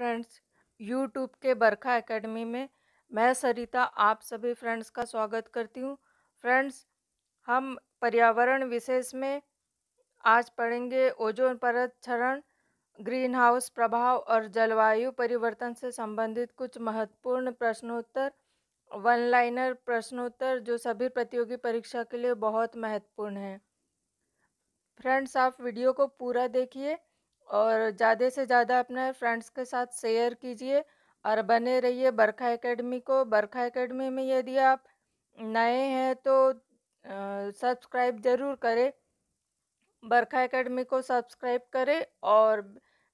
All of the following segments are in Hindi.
फ्रेंड्स, यूट्यूब के बरखा एकेडमी में मैं सरिता आप सभी फ्रेंड्स का स्वागत करती हूँ। फ्रेंड्स, हम पर्यावरण विशेष में आज पढ़ेंगे ओजोन परत क्षरण, ग्रीन हाउस प्रभाव और जलवायु परिवर्तन से संबंधित कुछ महत्वपूर्ण प्रश्नोत्तर, वन लाइनर प्रश्नोत्तर जो सभी प्रतियोगी परीक्षा के लिए बहुत महत्वपूर्ण हैं। फ्रेंड्स, आप वीडियो को पूरा देखिए और ज़्यादा से ज़्यादा अपने फ्रेंड्स के साथ शेयर कीजिए और बने रहिए बरखा एकेडमी को। बरखा एकेडमी में यदि आप नए हैं तो सब्सक्राइब ज़रूर करें। बरखा एकेडमी को सब्सक्राइब करें और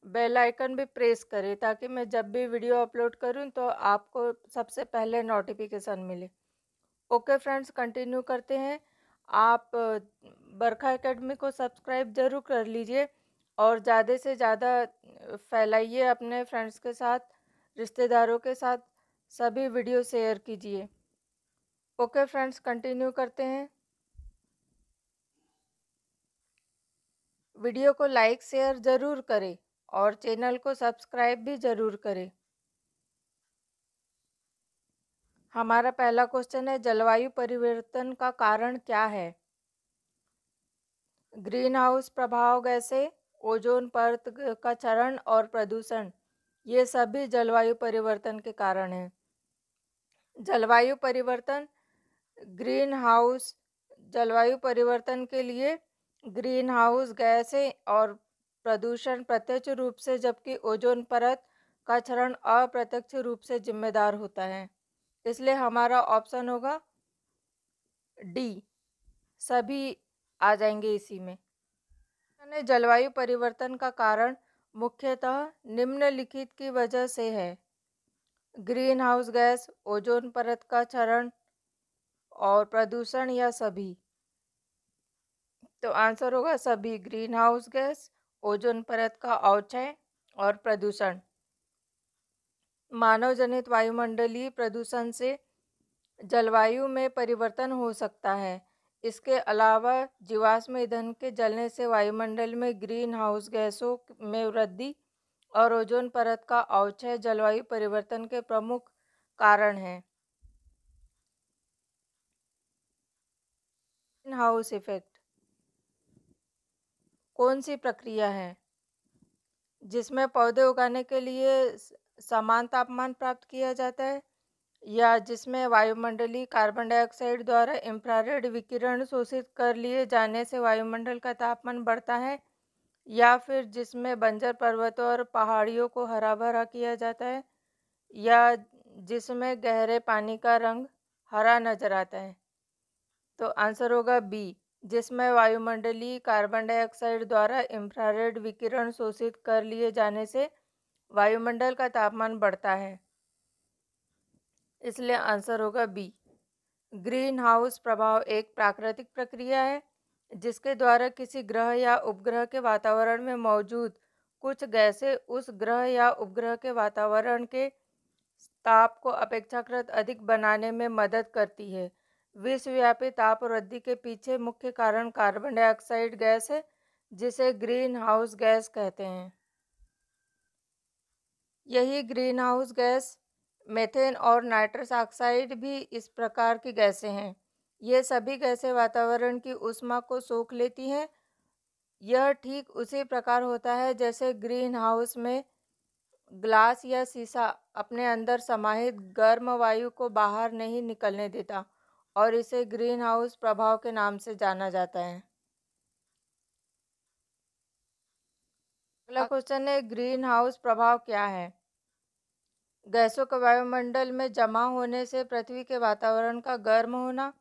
बेल आइकन भी प्रेस करें ताकि मैं जब भी वीडियो अपलोड करूं तो आपको सबसे पहले नोटिफिकेशन मिले। ओके फ्रेंड्स, कंटिन्यू करते हैं। आप बरखा एकेडमी को सब्सक्राइब ज़रूर कर लीजिए और ज़्यादा से ज़्यादा फैलाइए अपने फ्रेंड्स के साथ, रिश्तेदारों के साथ सभी वीडियो शेयर कीजिए। ओके फ्रेंड्स, कंटिन्यू करते हैं। वीडियो को लाइक शेयर ज़रूर करें और चैनल को सब्सक्राइब भी ज़रूर करें। हमारा पहला क्वेश्चन है, जलवायु परिवर्तन का कारण क्या है? ग्रीन हाउस प्रभाव गैसें, ओजोन परत का क्षरण और प्रदूषण, ये सभी जलवायु परिवर्तन के कारण हैं। जलवायु परिवर्तन, ग्रीन हाउस जलवायु परिवर्तन के लिए ग्रीन हाउस गैसें और प्रदूषण प्रत्यक्ष रूप से, जबकि ओजोन परत का क्षरण अप्रत्यक्ष रूप से जिम्मेदार होता है। इसलिए हमारा ऑप्शन होगा डी, सभी आ जाएंगे इसी में। जलवायु परिवर्तन का कारण मुख्यतः निम्नलिखित की वजह से है: ग्रीन हाउस गैस, ओजोन परत का क्षरण और प्रदूषण, या सभी। तो आंसर होगा सभी, ग्रीन हाउस गैस, ओजोन परत का अवक्षय और प्रदूषण। मानव जनित वायुमंडलीय प्रदूषण से जलवायु में परिवर्तन हो सकता है। इसके अलावा जीवाश्म ईंधन के जलने से वायुमंडल में ग्रीन हाउस गैसों में वृद्धि और ओजोन परत का अवक्षय जलवायु परिवर्तन के प्रमुख कारण हैं। ग्रीन हाउस इफेक्ट कौन सी प्रक्रिया है जिसमें पौधे उगाने के लिए समान तापमान प्राप्त किया जाता है, या जिसमें वायुमंडलीय कार्बन डाइऑक्साइड द्वारा इंफ्रारेड विकिरण शोषित कर लिए जाने से वायुमंडल का तापमान बढ़ता है, या फिर जिसमें बंजर पर्वतों और पहाड़ियों को हरा भरा किया जाता है, या जिसमें गहरे पानी का रंग हरा नजर आता है। तो आंसर होगा बी, जिसमें वायुमंडलीय कार्बन डाइऑक्साइड द्वारा इंफ्रारेड विकिरण शोषित कर लिए जाने से वायुमंडल का तापमान बढ़ता है। इसलिए आंसर होगा बी। ग्रीन हाउस प्रभाव एक प्राकृतिक प्रक्रिया है जिसके द्वारा किसी ग्रह या उपग्रह के वातावरण में मौजूद कुछ गैसें उस ग्रह या उपग्रह के वातावरण के ताप को अपेक्षाकृत अधिक बनाने में मदद करती है। विश्वव्यापी ताप वृद्धि के पीछे मुख्य कारण कार्बन डाइऑक्साइड गैस है, जिसे ग्रीन हाउस गैस कहते हैं। यही ग्रीन हाउस गैस मेथेन और नाइट्रस ऑक्साइड भी इस प्रकार की गैसें हैं। ये सभी गैसें वातावरण की ऊष्मा को सोख लेती हैं। यह ठीक उसी प्रकार होता है जैसे ग्रीन हाउस में ग्लास या शीशा अपने अंदर समाहित गर्म वायु को बाहर नहीं निकलने देता और इसे ग्रीन हाउस प्रभाव के नाम से जाना जाता है। अगला क्वेश्चन है, ग्रीन हाउस प्रभाव क्या है? गैसों का वायुमंडल में जमा होने से पृथ्वी के वातावरण का गर्म होना,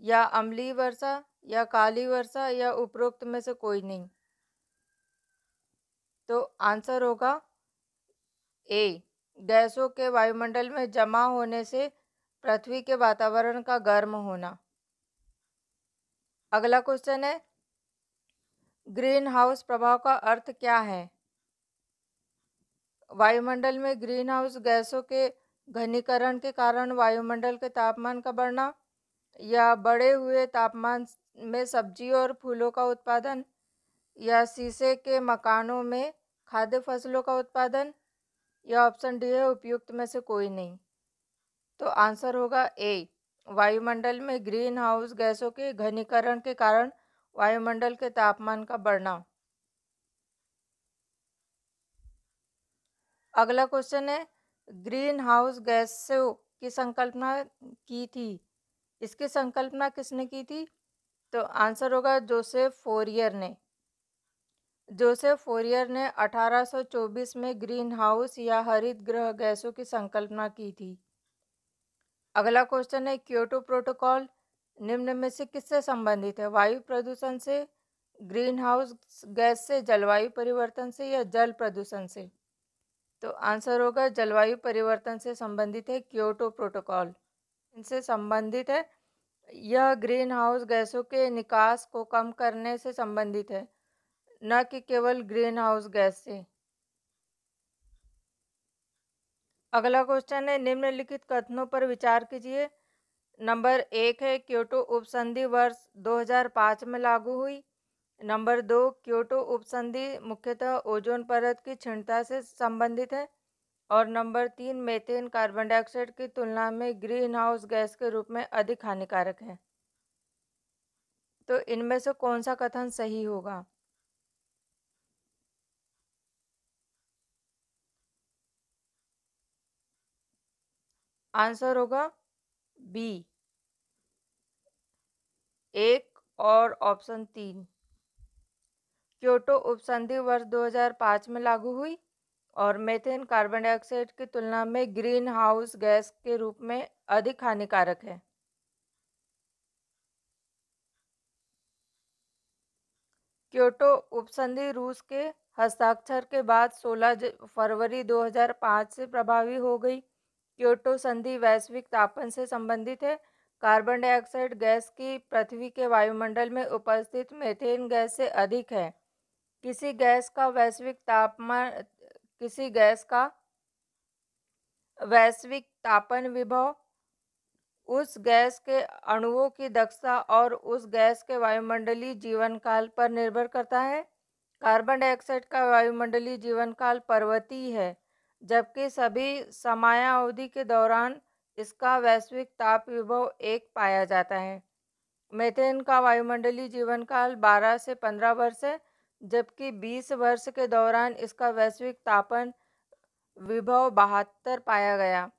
या अम्लीय वर्षा, या काली वर्षा, या उपरोक्त में से कोई नहीं। तो आंसर होगा ए, गैसों के वायुमंडल में जमा होने से पृथ्वी के वातावरण का गर्म होना। अगला क्वेश्चन है, ग्रीन हाउस प्रभाव का अर्थ क्या है? वायुमंडल में ग्रीन हाउस गैसों के घनीकरण के कारण वायुमंडल के तापमान का बढ़ना, या बढ़े हुए तापमान में सब्जियों और फूलों का उत्पादन, या शीशे के मकानों में खाद्य फसलों का उत्पादन, यह ऑप्शन डी है, उपयुक्त में से कोई नहीं। तो आंसर होगा ए, वायुमंडल में ग्रीन हाउस गैसों के घनीकरण के कारण वायुमंडल के तापमान का बढ़ना। अगला क्वेश्चन है, ग्रीन हाउस गैसों की संकल्पना की थी। इसकी संकल्पना किसने की थी? तो आंसर होगा जोसेफ फोरियर ने। जोसेफ फोरियर ने 1824 में ग्रीन हाउस या हरित गृह गैसों की संकल्पना की थी। अगला क्वेश्चन है, क्योटो प्रोटोकॉल निम्न में से किससे संबंधित है? वायु प्रदूषण से, ग्रीन हाउस गैस से, जलवायु परिवर्तन से या जल प्रदूषण से? तो आंसर होगा जलवायु परिवर्तन से संबंधित है क्योटो प्रोटोकॉल। इनसे संबंधित है। यह ग्रीन हाउस गैसों के निकास को कम करने से संबंधित है, न कि केवल ग्रीन हाउस गैस से। अगला क्वेश्चन है, निम्नलिखित कथनों पर विचार कीजिए। नंबर 1 है, क्योटो उपसंधि वर्ष 2005 में लागू हुई। नंबर 2, क्योटो उपसंधि मुख्यतः ओजोन परत की क्षीणता से संबंधित है। और नंबर 3, मीथेन कार्बन डाइऑक्साइड की तुलना में ग्रीन हाउस गैस के रूप में अधिक हानिकारक है। तो इनमें से कौन सा कथन सही होगा? आंसर होगा बी, 1 और ऑप्शन 3। क्योटो उपसंधि वर्ष 2005 में लागू हुई और मीथेन कार्बन डाइऑक्साइड की तुलना में ग्रीन हाउस गैस के रूप में अधिक हानिकारक है। क्योटो उपसंधि रूस के हस्ताक्षर के बाद 16 फरवरी 2005 से प्रभावी हो गई। क्योटो संधि वैश्विक तापन से संबंधित है। कार्बन डाइऑक्साइड गैस की पृथ्वी के वायुमंडल में उपस्थित मीथेन गैस से अधिक है। किसी गैस का वैश्विक तापन विभव उस गैस के अणुओं की दक्षता और उस गैस के वायुमंडलीय जीवनकाल पर निर्भर करता है। कार्बन डाइऑक्साइड का वायुमंडलीय जीवनकाल पर्वतीय है, जबकि सभी समयावधि के दौरान इसका वैश्विक ताप विभव एक पाया जाता है। मीथेन का वायुमंडलीय जीवनकाल 12 से 15 वर्ष है, जबकि 20 वर्ष के दौरान इसका वैश्विक तापन विभव 72 पाया गया।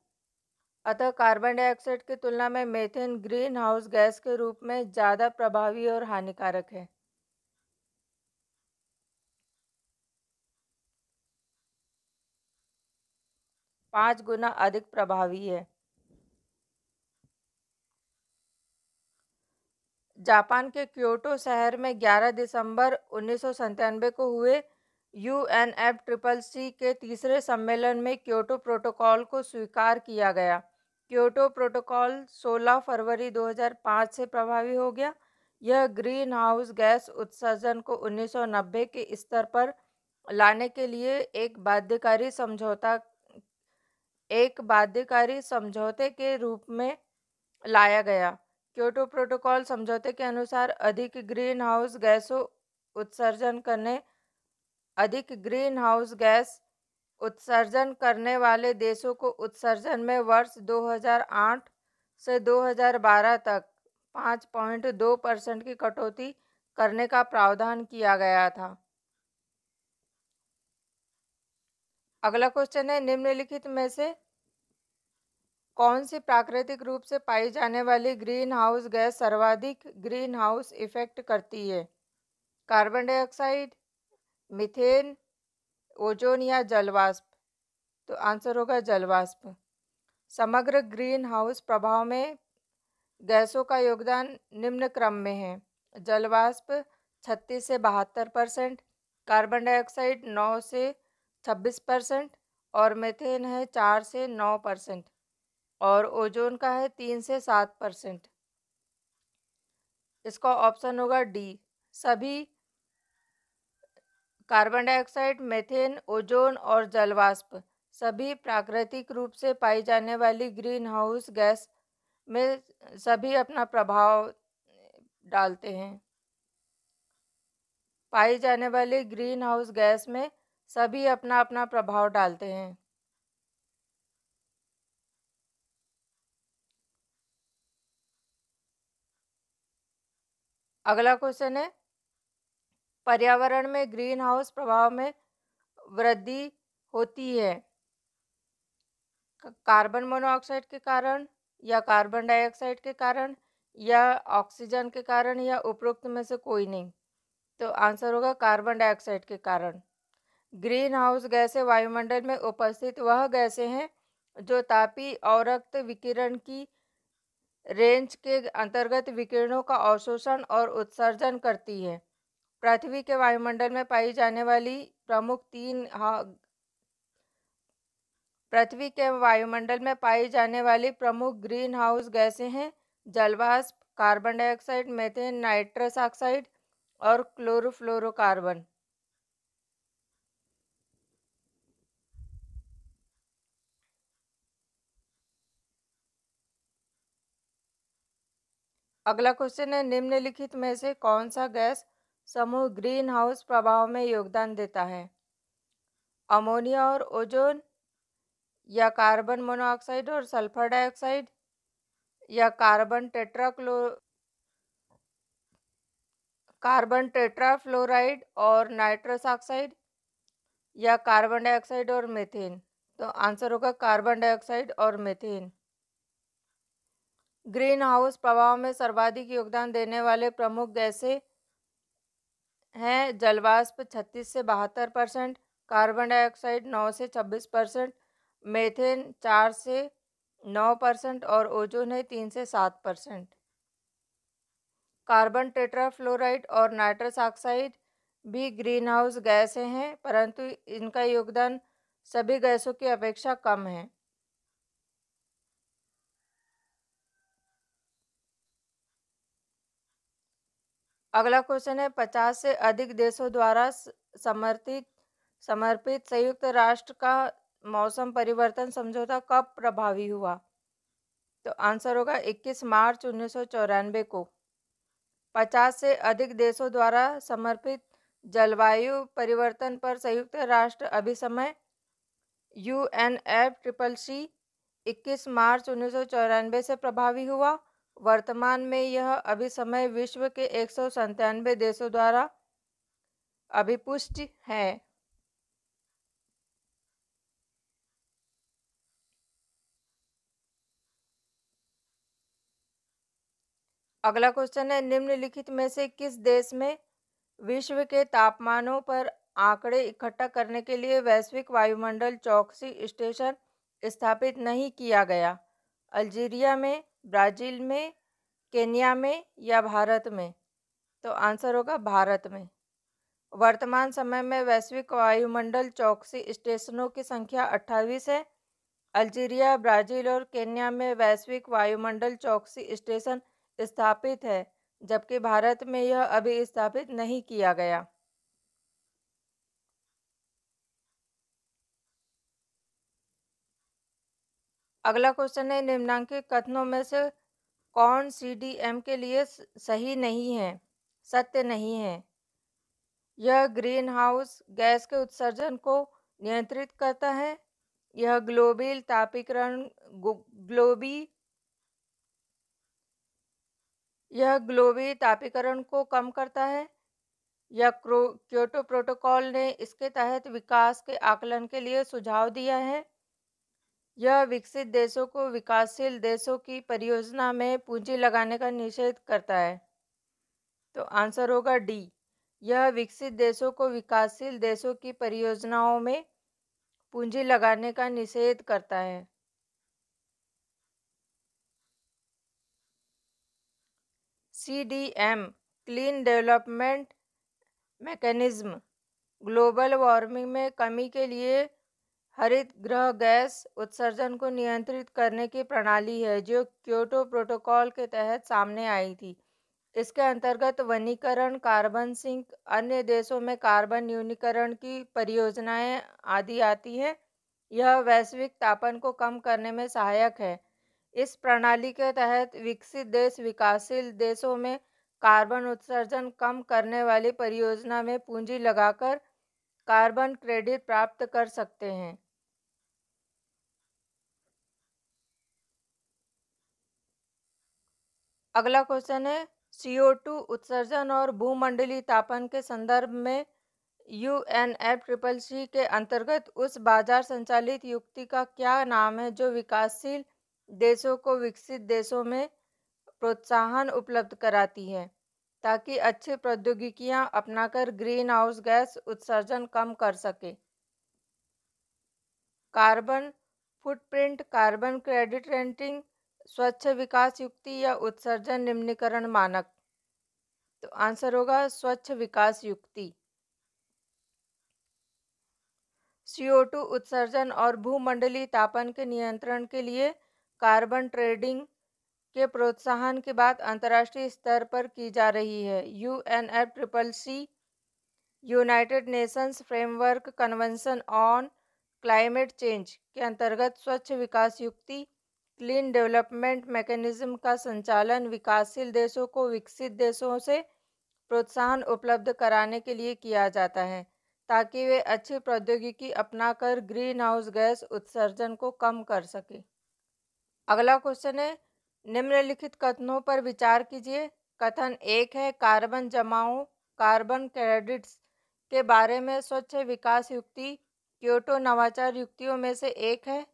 अतः कार्बन डाइऑक्साइड की तुलना में मीथेन ग्रीन हाउस गैस के रूप में ज़्यादा प्रभावी और हानिकारक है। 5 गुना अधिक प्रभावी है। जापान के क्योटो शहर में 11 दिसंबर 1997 को हुए UNFCCC के तीसरे सम्मेलन में क्योटो प्रोटोकॉल को स्वीकार किया गया। क्योटो प्रोटोकॉल 16 फरवरी 2005 से प्रभावी हो गया। यह ग्रीन हाउस गैस उत्सर्जन को 1990 के स्तर पर लाने के लिए एक बाध्यकारी समझौते के रूप में लाया गया। क्योटो प्रोटोकॉल समझौते के अनुसार अधिक ग्रीन हाउस गैस उत्सर्जन करने वाले देशों को उत्सर्जन में वर्ष 2008 से 2012 तक 5.2% की कटौती करने का प्रावधान किया गया था। अगला क्वेश्चन है, निम्नलिखित में से कौन सी प्राकृतिक रूप से पाई जाने वाली ग्रीन हाउस गैस सर्वाधिक ग्रीन हाउस इफेक्ट करती है? कार्बन डाइऑक्साइड, मीथेन, ओजोन या जलवाष्प? तो आंसर होगा जलवाष्प। समग्र ग्रीन हाउस प्रभाव में गैसों का योगदान निम्न क्रम में है। जलवाष्प 36 से 72%, कार्बन डाइऑक्साइड 9 से 26% और मीथेन है 4 से 9% और ओजोन का है 3 से 7%। इसका ऑप्शन होगा डी, सभी कार्बन डाइऑक्साइड, मीथेन, ओजोन और जलवाष्प सभी प्राकृतिक रूप से पाई जाने वाली ग्रीन हाउस गैस में सभी अपना प्रभाव डालते हैं। पाई जाने वाली ग्रीन हाउस गैस में सभी अपना अपना प्रभाव डालते हैं। अगला क्वेश्चन है, पर्यावरण में ग्रीन हाउस प्रभाव में वृद्धि होती है कार्बन मोनोऑक्साइड के कारण, या कार्बन डाइऑक्साइड के कारण, या ऑक्सीजन के कारण, या उपरोक्त में से कोई नहीं। तो आंसर होगा कार्बन डाइऑक्साइड के कारण। ग्रीन हाउस गैसें वायुमंडल में उपस्थित वह गैसें हैं जो तापीय अवरक्त विकिरण की रेंज के अंतर्गत विकिरणों का अवशोषण और उत्सर्जन करती है। पृथ्वी के वायुमंडल में पाई जाने वाली प्रमुख पृथ्वी के वायुमंडल में पाई जाने वाली प्रमुख ग्रीन हाउस गैसें हैं जलवाष्प, carbon dioxide, methane, nitrous oxide और क्लोरोफ्लोरोकार्बन। अगला क्वेश्चन है, निम्नलिखित में से कौन सा गैस समूह ग्रीन हाउस प्रभाव में योगदान देता है? अमोनिया और ओजोन, या कार्बन मोनोऑक्साइड और सल्फर डाइऑक्साइड, या कार्बन टेट्राफ्लोराइड और नाइट्रस ऑक्साइड, या कार्बन डाइऑक्साइड और मीथेन। तो आंसर होगा कार्बन डाइऑक्साइड और मीथेन। ग्रीन हाउस प्रभाव में सर्वाधिक योगदान देने वाले प्रमुख गैसें हैं जलवाष्प 36 से 72%, कार्बन डाइऑक्साइड 9 से 26%, मीथेन 4 से 9% और ओजोन है 3 से 7%। कार्बन टेट्राफ्लोराइड और नाइट्रस ऑक्साइड भी ग्रीन हाउस गैसें हैं, परंतु इनका योगदान सभी गैसों की अपेक्षा कम है। अगला क्वेश्चन है, 50 से अधिक देशों द्वारा समर्पित संयुक्त राष्ट्र का मौसम परिवर्तन समझौता कब प्रभावी हुआ? तो आंसर होगा 21 मार्च 1994 को। 50 से अधिक देशों द्वारा समर्पित जलवायु परिवर्तन पर संयुक्त राष्ट्र अभिसमय UNFCCC 21 मार्च 1994 से प्रभावी हुआ। वर्तमान में यह अभिसमय विश्व के 197 देशों द्वारा अभिपुष्ट है। अगला क्वेश्चन है, निम्नलिखित में से किस देश में विश्व के तापमानों पर आंकड़े इकट्ठा करने के लिए वैश्विक वायुमंडल चौकसी स्टेशन स्थापित नहीं किया गया? अल्जीरिया में, ब्राज़ील में, केन्या में, या भारत में? तो आंसर होगा भारत में। वर्तमान समय में वैश्विक वायुमंडल चौकसी स्टेशनों की संख्या 28 है। अल्जीरिया, ब्राज़ील और केन्या में वैश्विक वायुमंडल चौकसी स्टेशन स्थापित है, जबकि भारत में यह अभी स्थापित नहीं किया गया। अगला क्वेश्चन है, निम्नांकित कथनों में से कौन CDM के लिए सही नहीं है, सत्य नहीं है? यह ग्रीन हाउस गैस के उत्सर्जन को नियंत्रित करता है, यह ग्लोबी तापीकरण को कम करता है, या क्योटो प्रोटोकॉल ने इसके तहत विकास के आकलन के लिए सुझाव दिया है, यह विकसित देशों को विकासशील देशों की परियोजना में पूंजी लगाने का निषेध करता है। तो आंसर होगा डी, यह विकसित देशों को विकासशील देशों की परियोजनाओं में पूंजी लगाने का निषेध करता है। CDM clean development mechanism global warming में कमी के लिए हरित गृह गैस उत्सर्जन को नियंत्रित करने की प्रणाली है, जो क्योटो प्रोटोकॉल के तहत सामने आई थी। इसके अंतर्गत वनीकरण, कार्बन सिंक, अन्य देशों में कार्बन न्यूनीकरण की परियोजनाएं आदि आती हैं। यह वैश्विक तापन को कम करने में सहायक है। इस प्रणाली के तहत विकसित देश विकासशील देशों में कार्बन उत्सर्जन कम करने वाली परियोजना में पूंजी लगाकर कार्बन क्रेडिट प्राप्त कर सकते हैं। अगला क्वेश्चन है, CO2 उत्सर्जन और भूमंडलीय तापन के संदर्भ में UNFCCC के अंतर्गत उस बाजार संचालित युक्ति का क्या नाम है जो विकासशील देशों को विकसित देशों में प्रोत्साहन उपलब्ध कराती है ताकि अच्छी प्रौद्योगिकियां अपनाकर ग्रीन हाउस गैस उत्सर्जन कम कर सके? Carbon footprint, carbon credit rating, स्वच्छ विकास युक्ति या उत्सर्जन निम्नीकरण मानक? तो आंसर होगा स्वच्छ विकास युक्ति। CO2 उत्सर्जन और भूमंडलीय तापन के नियंत्रण के लिए कार्बन ट्रेडिंग के प्रोत्साहन की बात अंतर्राष्ट्रीय स्तर पर की जा रही है। UNFCCC United Nations framework convention on climate change के अंतर्गत स्वच्छ विकास युक्ति क्लीन डेवलपमेंट मैकेनिज्म का संचालन विकासशील देशों को विकसित देशों से प्रोत्साहन उपलब्ध कराने के लिए किया जाता है ताकि वे अच्छी प्रौद्योगिकी अपनाकर ग्रीन हाउस गैस उत्सर्जन को कम कर सके। अगला क्वेश्चन है, निम्नलिखित कथनों पर विचार कीजिए। कथन 1 है कार्बन जमाओ कार्बन क्रेडिट्स के बारे में स्वच्छ विकास युक्ति क्योटो नवाचार युक्तियों में से एक है।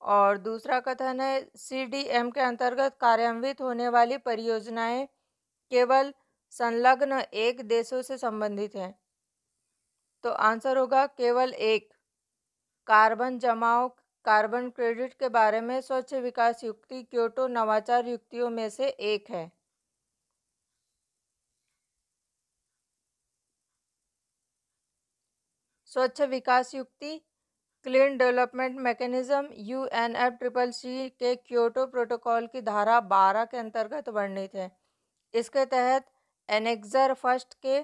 और दूसरा कथन है CDM के अंतर्गत कार्यान्वित होने वाली परियोजनाएं केवल संलग्न एक देशों से संबंधित हैं। तो आंसर होगा केवल एक। कार्बन जमाओ कार्बन क्रेडिट के बारे में स्वच्छ विकास युक्ति क्योटो नवाचार युक्तियों में से एक है। स्वच्छ विकास युक्ति क्लीन डेवलपमेंट मैकेनिज्म UNFCCC के क्योटो प्रोटोकॉल की धारा 12 के अंतर्गत वर्णित है। इसके तहत एनेक्सर फर्स्ट के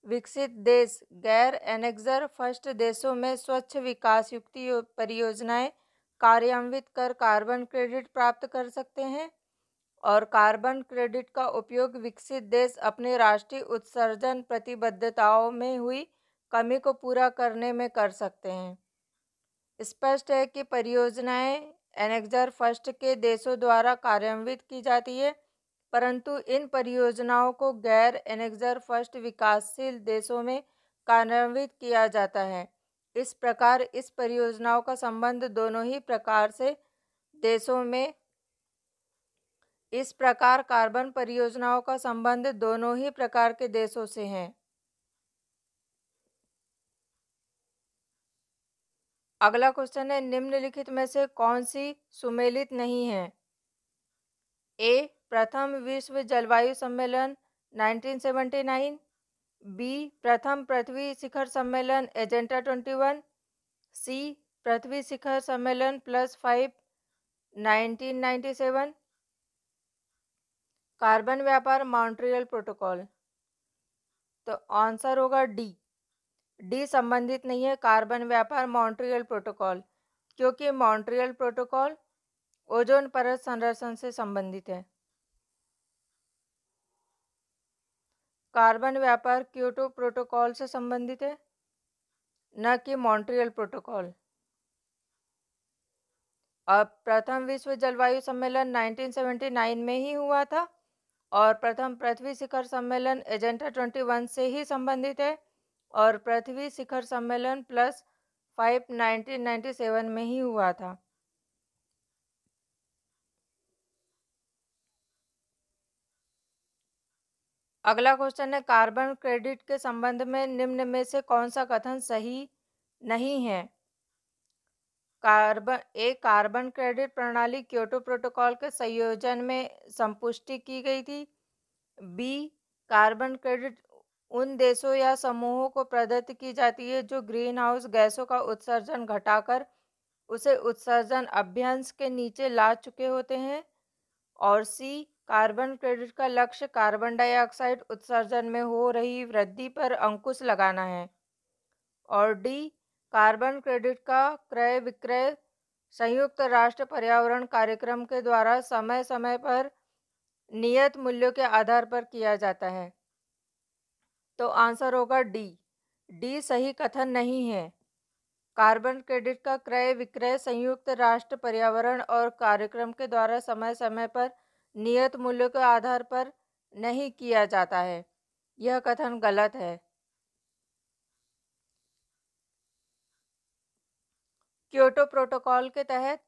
विकसित देश गैर एनेक्सर फर्स्ट देशों में स्वच्छ विकास युक्ति परियोजनाएं कार्यान्वित कर कार्बन क्रेडिट प्राप्त कर सकते हैं और कार्बन क्रेडिट का उपयोग विकसित देश अपने राष्ट्रीय उत्सर्जन प्रतिबद्धताओं में हुई कमी को पूरा करने में कर सकते हैं। स्पष्ट है कि परियोजनाएं एनेक्सर फर्स्ट के देशों द्वारा कार्यान्वित की जाती है, परंतु इन परियोजनाओं को गैर एनेक्सर फर्स्ट विकासशील देशों में कार्यान्वित किया जाता है। इस प्रकार इस परियोजनाओं का संबंध दोनों ही प्रकार से देशों में इस प्रकार कार्बन परियोजनाओं का संबंध दोनों ही प्रकार के देशों से है। अगला क्वेश्चन है, निम्नलिखित में से कौन सी सुमेलित नहीं है? ए प्रथम विश्व जलवायु सम्मेलन 1979, बी प्रथम पृथ्वी शिखर सम्मेलन एजेंडा 21, सी पृथ्वी शिखर सम्मेलन +5 1997, कार्बन व्यापार मॉन्ट्रियल प्रोटोकॉल। तो आंसर होगा डी संबंधित नहीं है कार्बन व्यापार मॉन्ट्रियल प्रोटोकॉल, क्योंकि मॉन्ट्रियल प्रोटोकॉल ओजोन परत संरक्षण से संबंधित है। कार्बन व्यापार क्योटो प्रोटोकॉल से संबंधित है, न कि मॉन्ट्रियल प्रोटोकॉल। अब प्रथम विश्व जलवायु सम्मेलन 1979 में ही हुआ था और प्रथम पृथ्वी शिखर सम्मेलन एजेंडा 21 से ही संबंधित है और पृथ्वी शिखर सम्मेलन +5 1997 में ही हुआ था। अगला क्वेश्चन है, कार्बन क्रेडिट के संबंध में निम्न में से कौन सा कथन सही नहीं है? कार्बन क्रेडिट प्रणाली क्योटो प्रोटोकॉल के संयोजन में संपुष्टि की गई थी। बी कार्बन क्रेडिट उन देशों या समूहों को प्रदत्त की जाती है जो ग्रीन हाउस गैसों का उत्सर्जन घटाकर उसे उत्सर्जन अभ्यंश के नीचे ला चुके होते हैं। और सी कार्बन क्रेडिट का लक्ष्य कार्बन डाइऑक्साइड उत्सर्जन में हो रही वृद्धि पर अंकुश लगाना है। और डी कार्बन क्रेडिट का क्रय विक्रय संयुक्त राष्ट्र पर्यावरण कार्यक्रम के द्वारा समय समय पर नियत मूल्यों के आधार पर किया जाता है। तो आंसर होगा डी सही कथन नहीं है। कार्बन क्रेडिट का क्रय विक्रय संयुक्त राष्ट्र पर्यावरण और कार्यक्रम के द्वारा समय समय पर नियत मूल्यों के आधार पर नहीं किया जाता है। यह कथन गलत है। क्योटो प्रोटोकॉल के तहत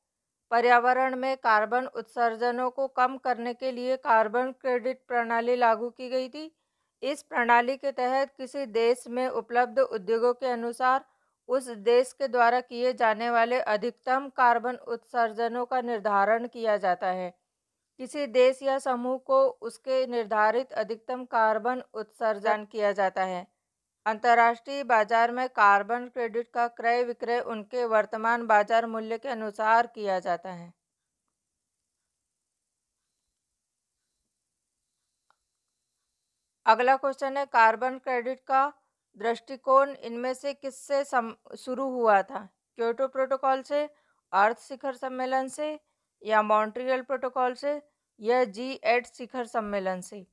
पर्यावरण में कार्बन उत्सर्जनों को कम करने के लिए कार्बन क्रेडिट प्रणाली लागू की गई थी। इस प्रणाली के तहत किसी देश में उपलब्ध उद्योगों के अनुसार उस देश के द्वारा किए जाने वाले अधिकतम कार्बन उत्सर्जनों का निर्धारण किया जाता है। किसी देश या समूह को उसके निर्धारित अधिकतम कार्बन उत्सर्जन किया जाता है। अंतर्राष्ट्रीय बाजार में कार्बन क्रेडिट का क्रय विक्रय उनके वर्तमान बाजार मूल्य के अनुसार किया जाता है। अगला क्वेश्चन है, कार्बन क्रेडिट का दृष्टिकोण इनमें से किससे शुरू हुआ था? क्योटो प्रोटोकॉल से, अर्थ शिखर सम्मेलन से, या मॉन्ट्रियल प्रोटोकॉल से, या G8 शिखर सम्मेलन से?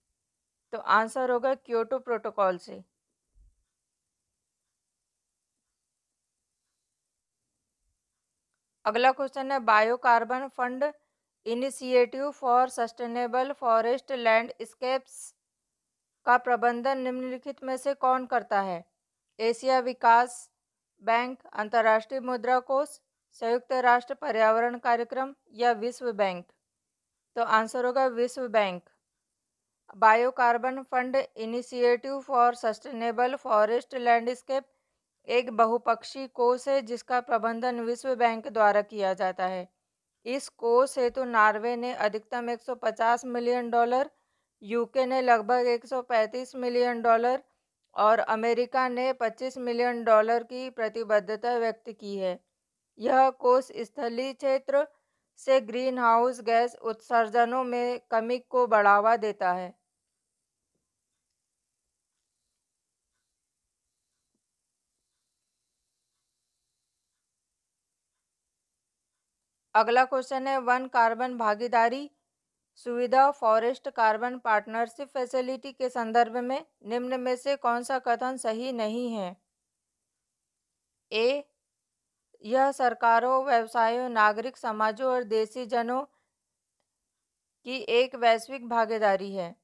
तो आंसर होगा क्योटो प्रोटोकॉल से। अगला क्वेश्चन है, biocarbon fund initiative for sustainable forest landscapes का प्रबंधन निम्नलिखित में से कौन करता है? एशिया विकास बैंक, अंतर्राष्ट्रीय मुद्रा कोष, संयुक्त राष्ट्र पर्यावरण कार्यक्रम, या विश्व बैंक? तो आंसर होगा विश्व बैंक। Biocarbon fund initiative for sustainable forest landscape एक बहुपक्षीय कोष है जिसका प्रबंधन विश्व बैंक द्वारा किया जाता है। इस कोष हेतु नॉर्वे ने अधिकतम $150 मिलियन, यूके ने लगभग $135 मिलियन और अमेरिका ने $25 मिलियन की प्रतिबद्धता व्यक्त की है। यह कोष स्थलीय क्षेत्र से ग्रीन हाउस गैस उत्सर्जनों में कमी को बढ़ावा देता है। अगला क्वेश्चन है, वन कार्बन भागीदारी सुविधा फॉरेस्ट कार्बन पार्टनरशिप फैसिलिटी के संदर्भ में निम्न में से कौन सा कथन सही नहीं है? ए, यह सरकारों, व्यवसायों, नागरिक समाजों और देशी जनों की एक वैश्विक भागीदारी है।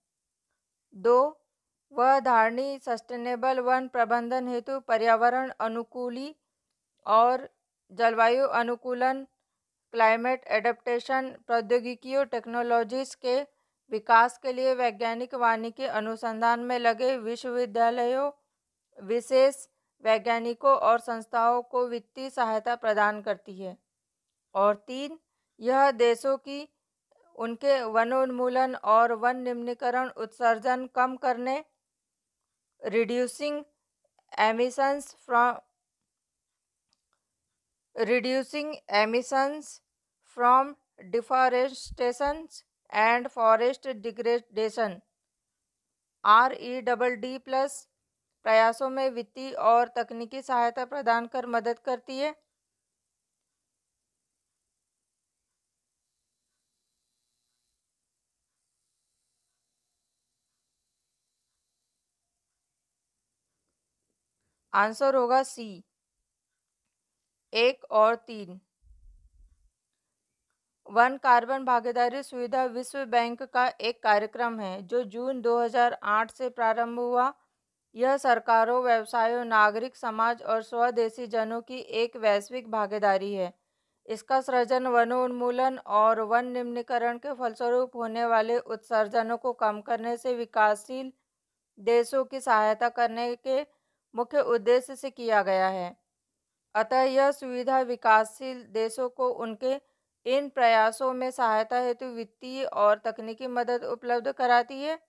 2, वह धारणीय सस्टेनेबल वन प्रबंधन हेतु पर्यावरण अनुकूली और जलवायु अनुकूलन क्लाइमेट एडेप्टेशन प्रौद्योगिकियों टेक्नोलॉजीज के विकास के लिए वैज्ञानिक वानिकी अनुसंधान में लगे विश्वविद्यालयों, विशेष वैज्ञानिकों और संस्थाओं को वित्तीय सहायता प्रदान करती है। और 3, यह देशों की उनके वनोन्मूलन और वन निम्नीकरण उत्सर्जन कम करने reducing emissions from deforestation and forest degradation REDD+ प्रयासों में वित्तीय और तकनीकी सहायता प्रदान कर मदद करती है। आंसर होगा सी, 1 और 3। वन कार्बन भागीदारी सुविधा विश्व बैंक का एक कार्यक्रम है जो जून 2008 से प्रारंभ हुआ। यह सरकारों, व्यवसायों, नागरिक समाज और स्वदेशी जनों की एक वैश्विक भागीदारी है। इसका सृजन वनोन्मूलन और वन निम्नीकरण के फलस्वरूप होने वाले उत्सर्जनों को कम करने से विकासशील देशों की सहायता करने के मुख्य उद्देश्य से किया गया है। अतः यह सुविधा विकासशील देशों को उनके इन प्रयासों में सहायता हेतु वित्तीय और तकनीकी मदद उपलब्ध कराती है।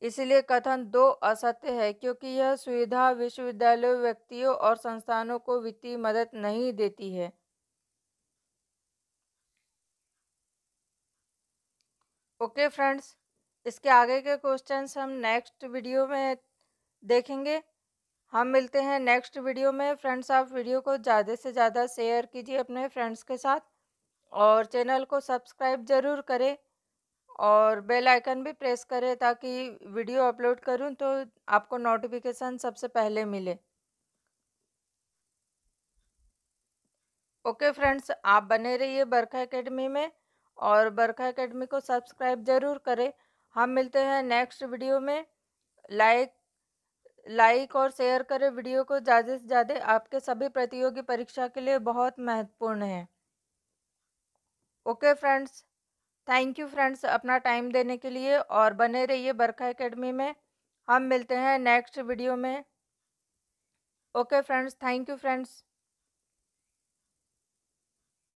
इसलिए कथन 2 असत्य है क्योंकि यह सुविधा विश्वविद्यालयों, व्यक्तियों और संस्थानों को वित्तीय मदद नहीं देती है। ओके फ्रेंड्स, इसके आगे के क्वेश्चंस हम नेक्स्ट वीडियो में देखेंगे। हम मिलते हैं नेक्स्ट वीडियो में। फ्रेंड्स, आप वीडियो को ज़्यादा से ज़्यादा शेयर कीजिए अपने फ्रेंड्स के साथ और चैनल को सब्सक्राइब ज़रूर करें और बेल आइकन भी प्रेस करें ताकि वीडियो अपलोड करूं तो आपको नोटिफिकेशन सबसे पहले मिले। ओके फ्रेंड्स, आप बने रहिए बरखा एकेडमी में और बरखा एकेडमी को सब्सक्राइब ज़रूर करें। हम मिलते हैं नेक्स्ट वीडियो में। लाइक लाइक और शेयर करें वीडियो को ज़्यादा से ज़्यादा, आपके सभी प्रतियोगी परीक्षा के लिए बहुत महत्वपूर्ण है। Okay friends, thank you friends अपना टाइम देने के लिए, और बने रहिए बरखा एकेडमी में। हम मिलते हैं नेक्स्ट वीडियो में। Okay friends, thank you friends.